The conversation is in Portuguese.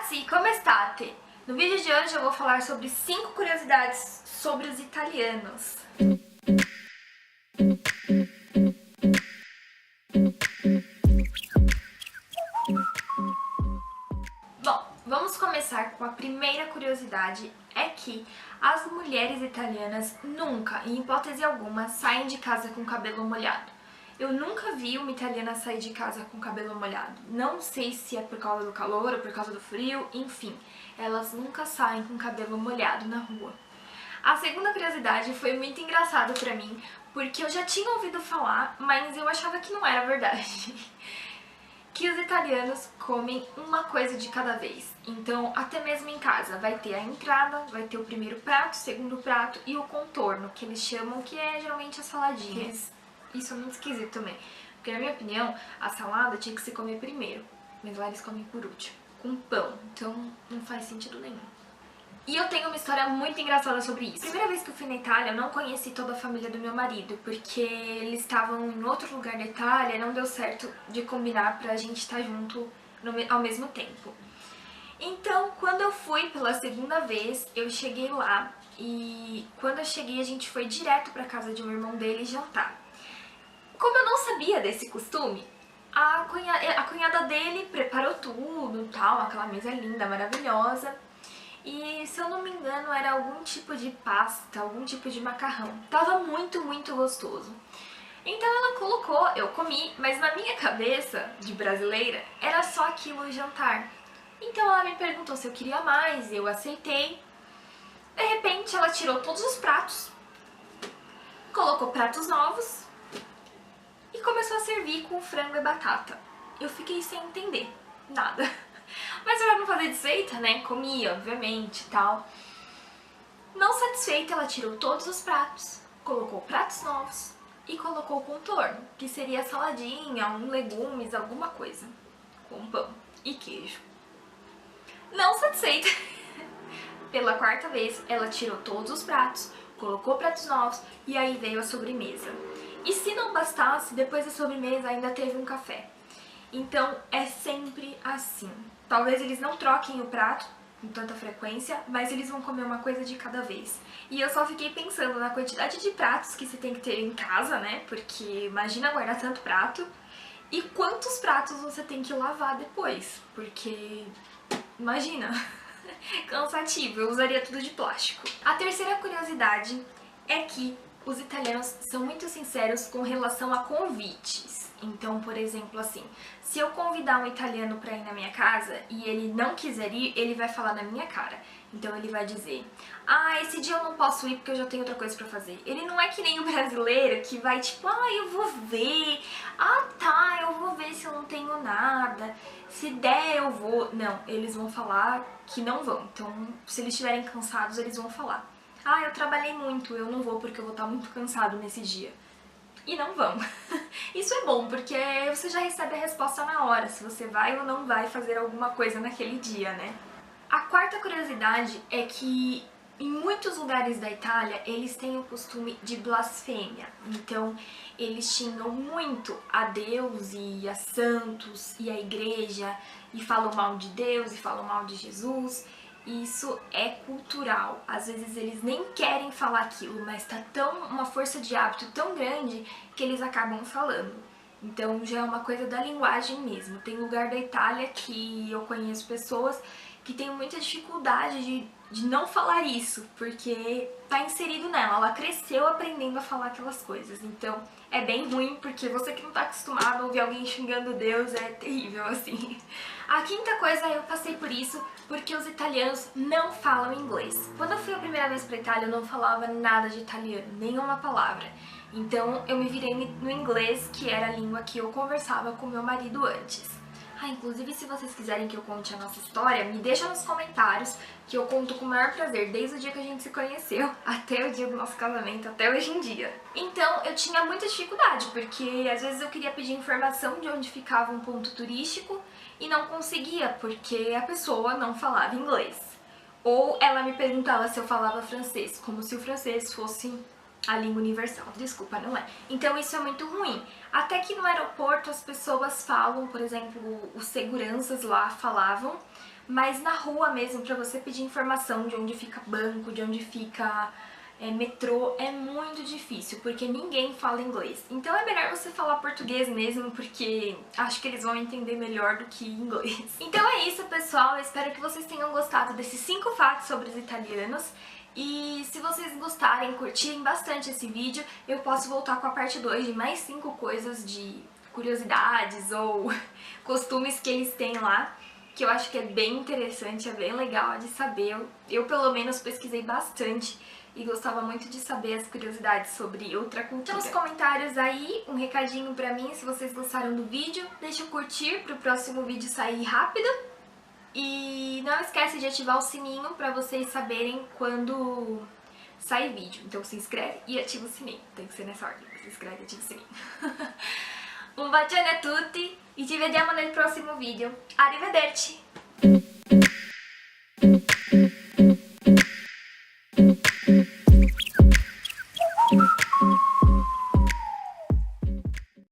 Ragazzi, come state? No vídeo de hoje eu vou falar sobre 5 curiosidades sobre os italianos. Bom, vamos começar com a primeira curiosidade, é que as mulheres italianas nunca, em hipótese alguma, saem de casa com o cabelo molhado. Eu nunca vi uma italiana sair de casa com o cabelo molhado. Não sei se é por causa do calor ou por causa do frio, enfim. Elas nunca saem com o cabelo molhado na rua. A segunda curiosidade foi muito engraçado pra mim, porque eu já tinha ouvido falar, mas eu achava que não era verdade. Que os italianos comem uma coisa de cada vez. Então, até mesmo em casa, vai ter a entrada, vai ter o primeiro prato, o segundo prato e o contorno, que eles chamam, que é geralmente a saladinha. Isso é muito esquisito também, porque na minha opinião, a salada tinha que se comer primeiro, mas lá eles comem por último, com pão, então não faz sentido nenhum. E eu tenho uma história muito engraçada sobre isso. A primeira vez que eu fui na Itália, eu não conheci toda a família do meu marido, porque eles estavam em outro lugar da Itália e não deu certo de combinar pra gente estar junto ao mesmo tempo. Então, quando eu fui pela segunda vez, eu cheguei lá e quando eu cheguei a gente foi direto pra casa de um irmão dele jantar. Como eu não sabia desse costume, a cunhada dele preparou tudo, tal, aquela mesa linda, maravilhosa. E, se eu não me engano, era algum tipo de pasta, algum tipo de macarrão. Tava muito, muito gostoso. Então ela colocou, eu comi, mas na minha cabeça, de brasileira, era só aquilo o jantar. Então ela me perguntou se eu queria mais, eu aceitei. De repente ela tirou todos os pratos, colocou pratos novos e começou a servir com frango e batata. Eu fiquei sem entender nada. Mas pra não fazer desfeita, né, comia, obviamente, e tal. Não satisfeita, ela tirou todos os pratos, colocou pratos novos e colocou o contorno, que seria saladinha, legumes, alguma coisa, com pão e queijo. Não satisfeita, pela quarta vez, ela tirou todos os pratos, colocou pratos novos e aí veio a sobremesa. E se não bastasse, depois da sobremesa ainda teve um café. Então é sempre assim. Talvez eles não troquem o prato com tanta frequência, mas eles vão comer uma coisa de cada vez. E eu só fiquei pensando na quantidade de pratos que você tem que ter em casa, né? Porque imagina guardar tanto prato. E quantos pratos você tem que lavar depois. Porque, imagina, cansativo, eu usaria tudo de plástico. A terceira curiosidade é que os italianos são muito sinceros com relação a convites. Então, por exemplo, assim, se eu convidar um italiano pra ir na minha casa e ele não quiser ir, ele vai falar na minha cara. Então ele vai dizer, ah, esse dia eu não posso ir porque eu já tenho outra coisa pra fazer. Ele não é que nem o brasileiro que vai tipo, ah, eu vou ver, ah tá, eu vou ver se eu não tenho nada, se der eu vou. Não, eles vão falar que não vão. Então, se eles estiverem cansados, eles vão falar, ah, eu trabalhei muito, eu não vou porque eu vou estar muito cansado nesse dia. E não vão. Isso é bom, porque você já recebe a resposta na hora, se você vai ou não vai fazer alguma coisa naquele dia, né? A quarta curiosidade é que em muitos lugares da Itália eles têm o costume de blasfêmia. Então eles xingam muito a Deus e a santos e a igreja e falam mal de Deus e falam mal de Jesus. Isso é cultural. Às vezes eles nem querem falar aquilo, mas tá uma força de hábito tão grande que eles acabam falando. Então já é uma coisa da linguagem mesmo. Tem lugar da Itália que eu conheço pessoas que têm muita dificuldade de não falar isso, porque tá inserido nela, ela cresceu aprendendo a falar aquelas coisas. Então é bem ruim, porque você que não tá acostumado a ouvir alguém xingando Deus é terrível, assim. A quinta coisa, eu passei por isso porque os italianos não falam inglês. Quando eu fui a primeira vez pra Itália, eu não falava nada de italiano, nenhuma palavra. Então eu me virei no inglês, que era a língua que eu conversava com meu marido antes. Ah, inclusive, se vocês quiserem que eu conte a nossa história, me deixa nos comentários, que eu conto com o maior prazer, desde o dia que a gente se conheceu até o dia do nosso casamento, até hoje em dia. Então, eu tinha muita dificuldade, porque às vezes eu queria pedir informação de onde ficava um ponto turístico e não conseguia, porque a pessoa não falava inglês. Ou ela me perguntava se eu falava francês, como se o francês fosse a língua universal. Desculpa, não é. Então isso é muito ruim. Até que no aeroporto as pessoas falam, por exemplo, os seguranças lá falavam, mas na rua mesmo, pra você pedir informação de onde fica banco, de onde fica metrô, é muito difícil, porque ninguém fala inglês. Então é melhor você falar português mesmo, porque acho que eles vão entender melhor do que inglês. Então é isso, pessoal. Eu espero que vocês tenham gostado desses 5 fatos sobre os italianos. E se vocês gostarem, curtirem bastante esse vídeo, eu posso voltar com a parte 2 de mais 5 coisas de curiosidades ou costumes que eles têm lá, que eu acho que é bem interessante, é bem legal de saber. Eu pelo menos pesquisei bastante e gostava muito de saber as curiosidades sobre outra cultura. Então, nos comentários aí, um recadinho pra mim, se vocês gostaram do vídeo, deixa o curtir pro próximo vídeo sair rápido. E não esquece de ativar o sininho pra vocês saberem quando sai vídeo. Então se inscreve e ativa o sininho. Tem que ser nessa ordem. Se inscreve e ativa o sininho. Un bacione a tutti e ci vediamo nel prossimo video. Arrivederci!